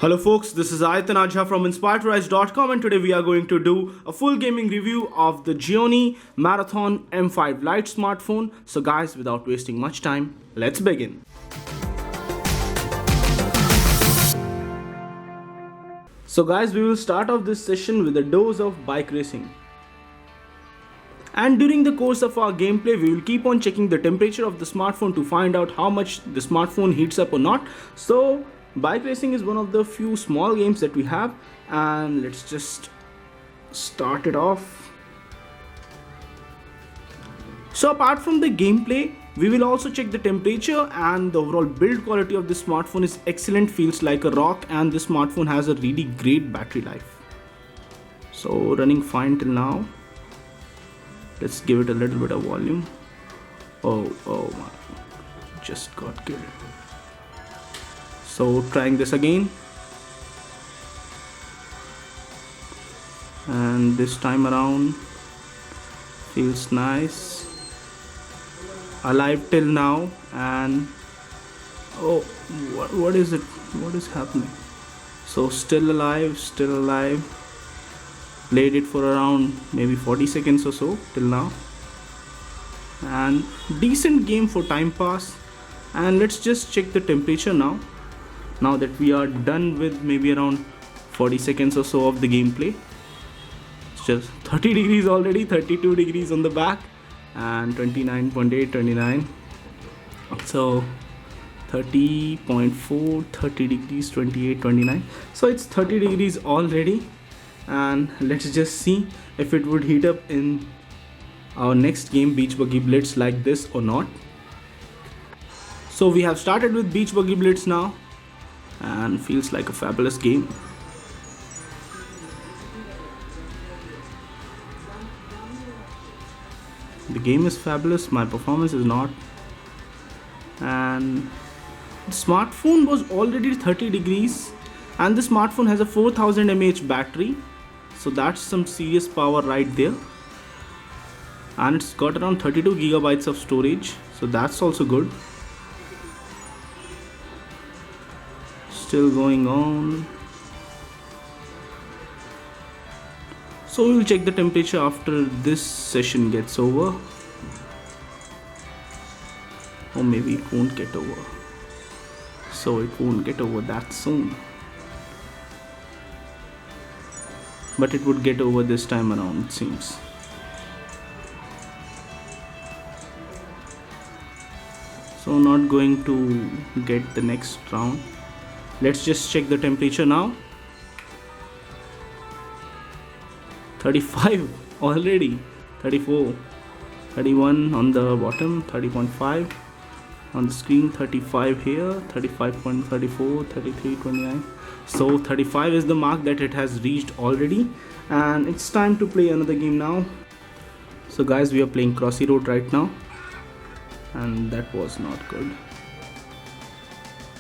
Hello folks, this is Ayatan Ajha from InspiredRise.com and today we are going to do a full gaming review of the Gionee Marathon M5 Lite smartphone. So guys, without wasting much time, let's begin. So guys, we will start off this session with a dose of bike racing. And during the course of our gameplay, we will keep on checking the temperature of the smartphone to find out how much the smartphone heats up or not. So bike racing is one of the few small games that we have, and let's just start it off. So apart from the gameplay, we will also check the temperature, and the overall build quality of this smartphone is excellent, feels like a rock, and this smartphone has a really great battery life. So running fine till now. Let's give it a little bit of volume. Oh my, just got killed. So trying this again, and this time around feels nice. Alive till now, and oh, what is it? What is happening? So still alive. Played it for around maybe 40 seconds or so till now, and decent game for time pass. And let's just check the temperature now that we are done with maybe around 40 seconds or so of the gameplay. It's just 30 degrees already, 32 degrees on the back, and 29.8, 29. So 30.4, 30 degrees, 28, 29. So it's 30 degrees already, and let's just see if it would heat up in our next game, Beach Buggy Blitz, like this or not. So we have started with Beach Buggy Blitz now, and feels like a fabulous game. The game is fabulous, my performance is not. And the smartphone was already 30 degrees, and the smartphone has a 4000 mAh battery, so that's some serious power right there. And it's got around 32 gigabytes of storage, so that's also good. Still going on. So we will check the temperature after this session gets over, or maybe it won't get over. So it won't get over that soon, but it would get over this time around, it seems. So not going to get the next round. Let's just check the temperature now. 35 already, 34, 31 on the bottom, 30.5 on the screen, 35 here, 35.34, 33, 29. So 35 is the mark that it has reached already, and it's time to play another game now. So guys, we are playing Crossy Road right now, and that was not good.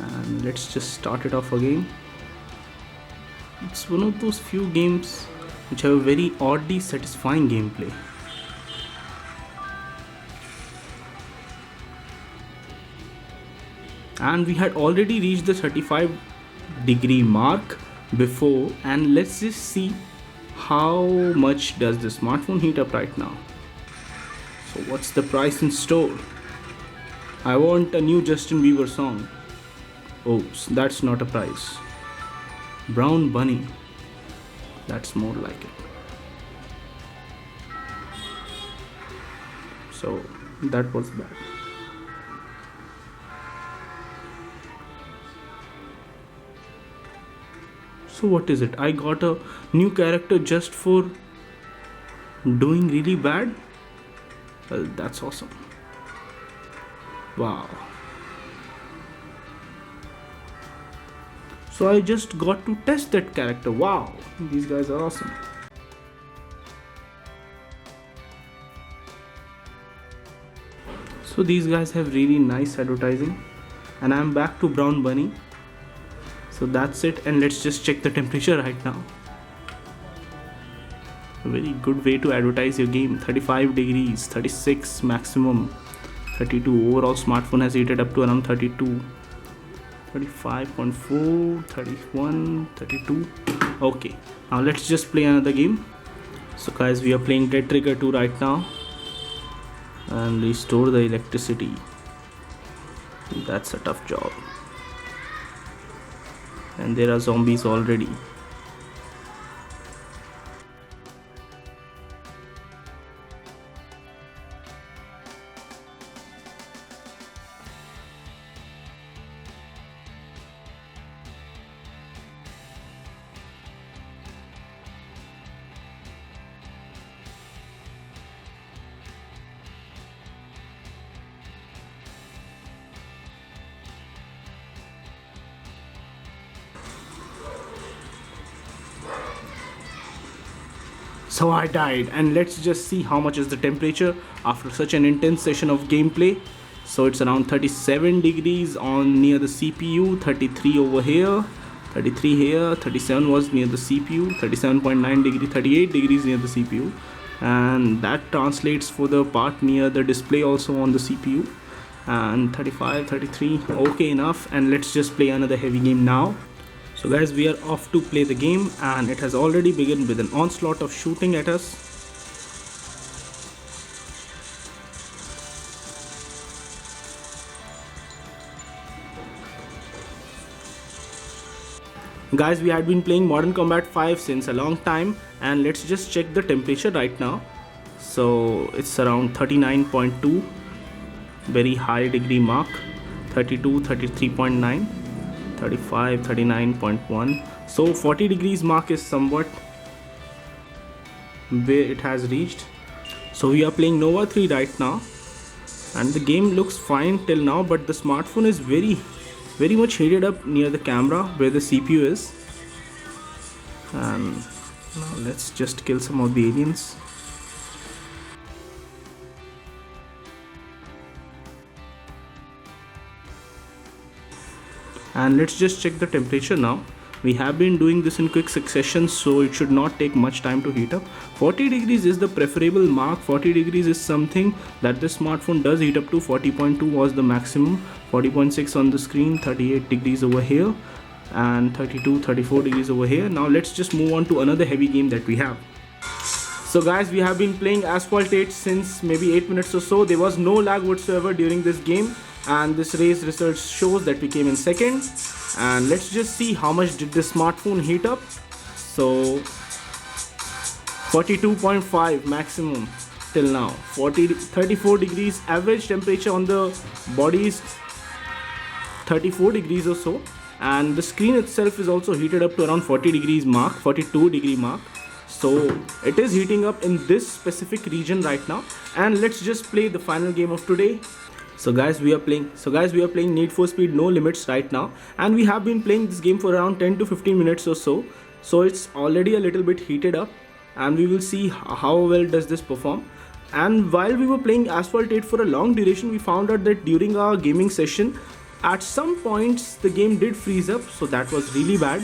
And let's just start it off again. It's one of those few games which have a very oddly satisfying gameplay. And we had already reached the 35 degree mark before, and let's just see how much does the smartphone heat up right now. So what's the price in store? I want a new Justin Bieber song. Oops, that's not a price. Brown Bunny, that's more like it. So that was bad. So what is it? I got a new character just for doing really bad? Well, that's awesome. Wow. So I just got to test that character. Wow, these guys are awesome. So these guys have really nice advertising, and I'm back to Brown Bunny. So that's it, and let's just check the temperature right now. A very good way to advertise your game. 35 degrees, 36 maximum, 32. Overall smartphone has heated up to around 32. 35.4, 31, 32. Okay, now let's just play another game. So guys, we are playing Dead Trigger 2 right now, and restore the electricity. That's a tough job, and there are zombies already. So I died, and let's just see how much is the temperature after such an intense session of gameplay. So it's around 37 degrees on near the CPU, 33 over here, 33 here, 37 was near the CPU, 37.9 degree, 38 degrees near the CPU, and that translates for the part near the display also on the CPU, and 35, 33. Okay, enough, and let's just play another heavy game now. So guys, we are off to play the game, and it has already begun with an onslaught of shooting at us. Guys, we had been playing Modern Combat 5 since a long time, and let's just check the temperature right now. So it's around 39.2, very high degree mark, 32, 33.9. 35, 39.1. So 40 degrees mark is somewhat where it has reached. So we are playing Nova 3 right now, and the game looks fine till now, but the smartphone is very much heated up near the camera where the CPU is. And now let's just kill some of the aliens. And let's just check the temperature now. We have been doing this in quick succession, so it should not take much time to heat up. 40 degrees is the preferable mark. 40 degrees is something that this smartphone does heat up to. 40.2 was the maximum, 40.6 on the screen, 38 degrees over here, and 32, 34 degrees over here. Now let's just move on to another heavy game that we have. So guys, we have been playing Asphalt 8 since maybe 8 minutes or so. There was no lag whatsoever during this game, and this race result shows that we came in second. And let's just see how much did this smartphone heat up. So 42.5 maximum till now, 34 degrees average temperature on the body is 34 degrees or so, and the screen itself is also heated up to around 40 degrees mark, 42 degree mark. So it is heating up in this specific region right now. And let's just play the final game of today. So guys, we are playing Need for Speed No Limits right now, and we have been playing this game for around 10 to 15 minutes or so. So it's already a little bit heated up, and we will see how well does this perform. And while we were playing Asphalt 8 for a long duration, we found out that during our gaming session, at some points the game did freeze up, so that was really bad.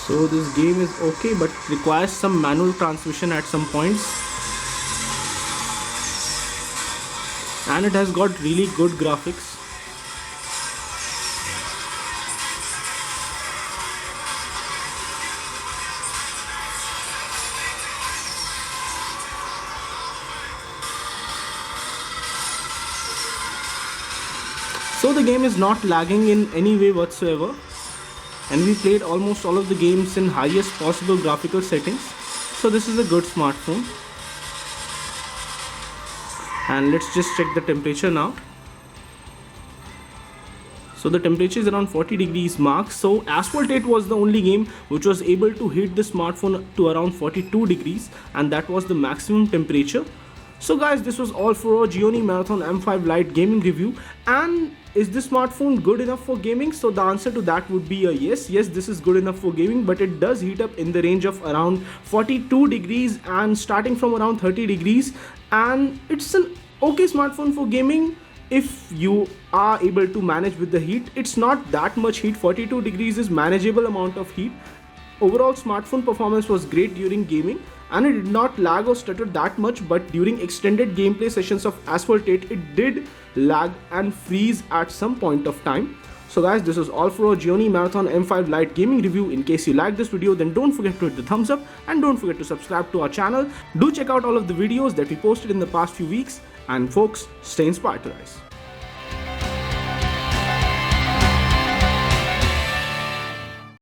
So this game is okay, but requires some manual transmission at some points, and it has got really good graphics. So the game is not lagging in any way whatsoever, and we played almost all of the games in highest possible graphical settings. So this is a good smartphone. And let's just check the temperature now. So the temperature is around 40 degrees mark. So Asphalt 8 was the only game which was able to heat the smartphone to around 42 degrees, and that was the maximum temperature. So guys, this was all for our Gionee Marathon M5 Lite gaming review. And is this smartphone good enough for gaming? So the answer to that would be a yes. Yes, this is good enough for gaming, but it does heat up in the range of around 42 degrees and starting from around 30 degrees. And it's an okay smartphone for gaming. if you are able to manage with the heat. It's not that much heat. 42 degrees is manageable amount of heat. Overall smartphone performance was great during gaming, and it did not lag or stutter that much, but during extended gameplay sessions of Asphalt 8 it did lag and freeze at some point of time. So guys, this is all for our Gionee Marathon M5 Lite gaming review. In case you liked this video, then don't forget to hit the thumbs up and don't forget to subscribe to our channel. Do check out all of the videos that we posted in the past few weeks, and folks, stay inspired to rise.